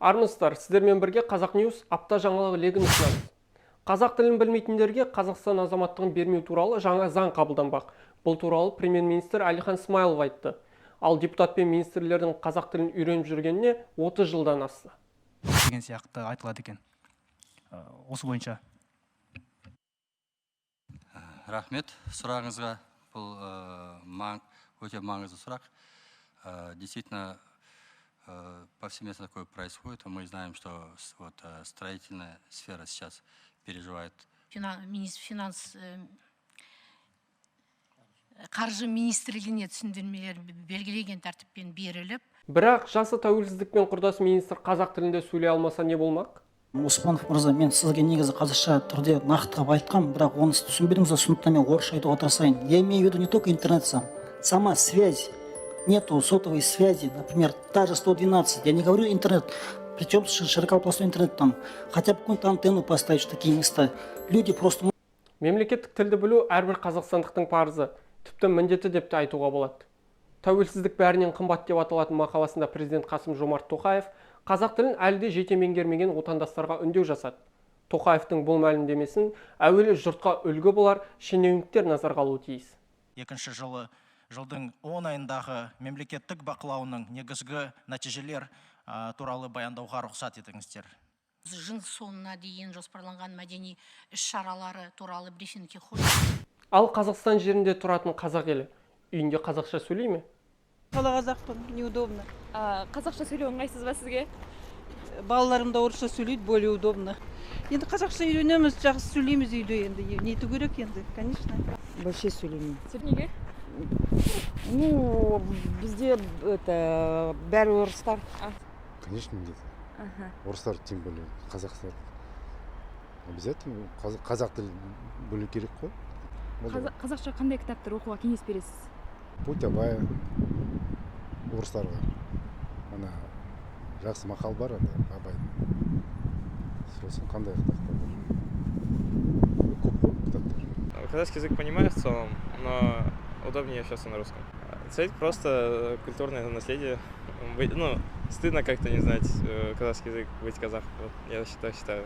Армысыздар, сіздермен бірге Қазақ Ньюс апта жаңалық легін ұсынамыз. Қазақ тілін білмейтіндерге Қазақстан азаматтығын бермеу туралы жаңа заң қабылданбақ. Бұл туралы премьер-министр Әлихан Смайылов айтты. Ал депутат пен министрлердің қазақ тілін үйреніп жүргеніне 30 жылдан асты. Деген сияқты айтылады екен. Осы бойынша. Рахмет сұрағыңызға. Бұл өте маңызды сұрақ. Действительно, повсеместно такое происходит. Мы знаем, что вот строительная сфера сейчас переживает. Қаржы министрлігіне түсіндірмелер белгілеген тәртіппен беріліп. Бірақ жасы тәуелсіздікпен құрдас министр қазақ тілінде сөйлей алмаса не болмақ? Османов мырза, мен сізге негізі қазақша түрде нақтылап айтқам, бірақ оны түсінбедіңіз, сондықтан мен орысша айтуға тырысайын. Я имею в виду не только интернет сама связь. Нету сотовой связи, например, та же 112. Я не говорю интернет, причем широкополосной интернет там. Хотя бы какую-то антенну поставить в такие места. Люди просто... Мемлекеттік тілді білу әрбір қазақстандықтың парызы, тіпті міндеті деп те айтуға болады. Тәуелсіздік бәрінен қымбат деп аталатын мақаласында президент Қасым-Жомарт Тоқаев қазақ тілін әлі де жете меңгермеген отандастарға үндеу жасады. Тоқаевтың бұл мәлімдемесін әуелі жұртқа үлгі болар шенеуніктер назарға алуы тиіс. Екінші жылдың 10 айындағы мемлекеттік бақылауының негізгі нәтижелер туралы баяндауға рұқсат етіңіздер. Жыл соңына дейін жоспарланған мәдени іс-шаралары туралы брифингке Ал Қазақстан жерінде тұратын қазақ елі үйінде қазақша сөйлей ме? Қазақпын, неудобно. Қазақша сөйлеу ыңғайсыз ба сізге? Балаларым да орысша сөйлейді, более удобно. Енді қазақша үйренеміз, жақсы сөйлейміз үйде енді. Нету керек енді, конечно. Вообще сөйлеймін. Неге? Ну, бізде бәрі орыстар. Конечно, где-то. Орыстар, тем более, қазақтар. Обязательно қазақ тілін білу керек қой. Қазақша қандай кітаптар оқуға кеңес бересіз? Путь абай орыстарға. Ана жақсы мақал бар абайдың. Сосын қандай кітаптар бар? Көп қой кітаптар. Казахский язык понимаю в целом, но удобнее сейчас на русском. Цель просто культурное наследие. Ну, стыдно как-то не знать казахский язык, быть казахом. Вот, я считаю.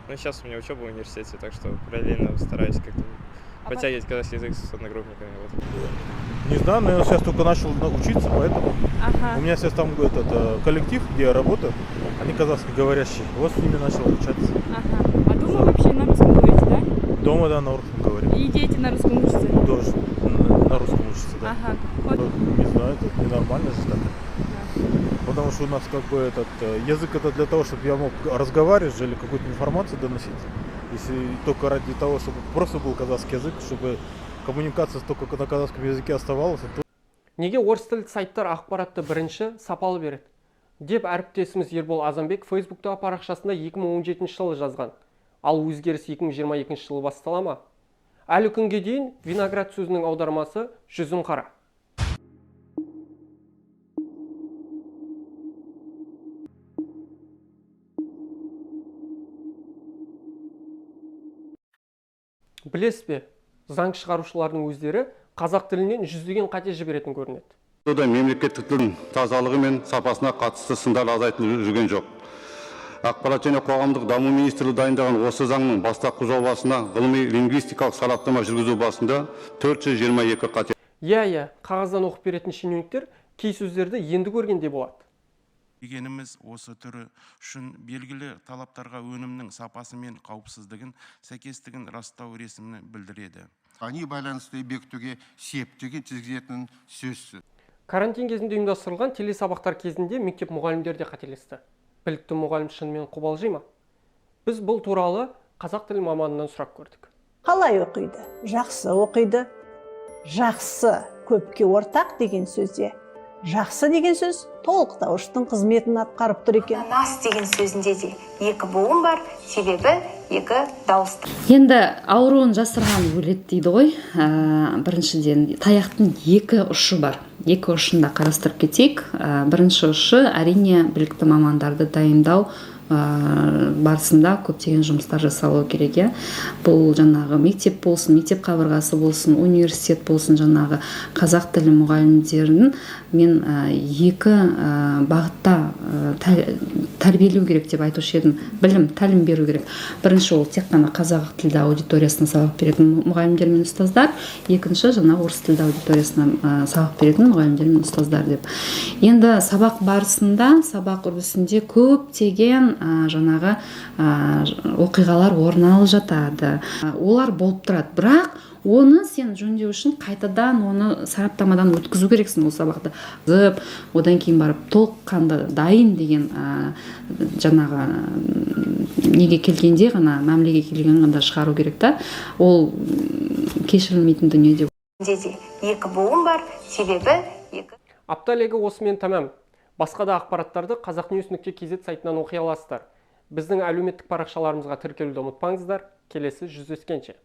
Но сейчас у меня учеба в университете, так что параллельно стараюсь как-то подтягивать казахский язык с одногруппниками. Вот. Не знаю, но я сейчас только начал учиться, поэтому у меня сейчас там коллектив, где я работаю, они казахскоговорящие. Вот с ними начал общаться. А дома вообще на русском говорите, да? Дома, да, на русском говорю. И дети на русском учатся? Тоже на русском учатся, да. Вот. Не знаю, это ненормально же так. Потому что у нас как бы язык это для того, чтобы я мог разговаривать или какую-то информацию доносить. Если только ради того, чтобы просто был казахский язык, чтобы коммуникация только на казахском языке оставалась. Неге орыс тілді сайттар ақпаратты бірінші сапалы береді? Деп әріптесіміз Ербол Азанбек Фейсбуктағы парақшасында 2017 жылы жазған. Ал өзгеріс 2022 жылы бастала ма? Әлі күнге дейін виноград сөзінің аудармасы жүзім қара. Білесіз бе, заң шығарушылардың өздері қазақ тілінен жүздеген қате жіберетін көрінеді. Мемлекеттік тілдің тазалығы мен сапасына қатысты сындар азайтылып жүрген жоқ. Ақпарат және қоғамдық даму министрлігі дайындаған осы заңның бастапқы жобасына ғылыми лингвистикалық сараптама жүргізу барысында 422 қате. Иә, қағаздан оқып беретін шенеуніктер кей сөздерді енді көргенде болады. Дегеніміз осы түрі үшін белгілі талаптарға өнімнің сапасы мен қауіпсіздігін, сәйкестігін растау ресімін білдіреді. Они байланысты бекітуге септігін тізгізетін сөзсіз. Карантин кезінде ұйымдастырылған телесабақтар кезінде мектеп мұғалімдері де қателесті. Білікті мұғалім шынымен қобалжи ма? Біз бұл туралы қазақ тілі маманынан сұрап көрдік. Қалай оқиды? Жақсы оқиды. Жақсы көпке ортақ деген сөзде. Жақсы деген сөз толықтауыштың қызметін атқарып тұр екен. Нас деген сөзінде де екі буын бар, себебі екі дауысты. Енді ауруын жасырған өледі дейді ғой. Біріншіден таяқтың екі ұшы бар. Екі ұшында қарастырып кетейік. Бірінші ұшы әрине білікті мамандарды дайындау барысында көптеген жұмыстар жасалу керек. Бұл жаңағы мектеп болсын, мектеп қабырғасы болсын, университет болсын, жаңағы қазақ тілі мұғалімдерін мен екі бағытта тәрбиелеу керек деп айтушы едім. Білім, тәлім беру керек. Бірінші ол тек қана қазақ тілді аудиториясына сабақ беретін мұғалімдер мен ұстаздар, екінші жаңа орыс тілді аудиториясына сабақ беретін мұғалімдер мен ұстаздар деп. Енді сабақ барысында, сабақ үрдісінде көптеген жаңағы оқиғалар орын алып жатады. Олар болып тұрады, бірақ оны сен жөндеу үшін қайтадан оны сараптамадан өткізу керексің ол сабақты. Одан кейін барып толыққанды дайын деген жаңағы неге келгенде ғана, мәмілеге келген ғана шығару керек та. Ол кешірілмейтін дүние деп. Екі буын бар, себебі екі. Апта легі осымен тәмам. Басқа да ақпараттарды қазақnews.kz сайтынан оқи аласыздар. Біздің әлеуметтік парақшаларымызға тіркелуді ұмытпаңыздар. Келесі жүздескенше.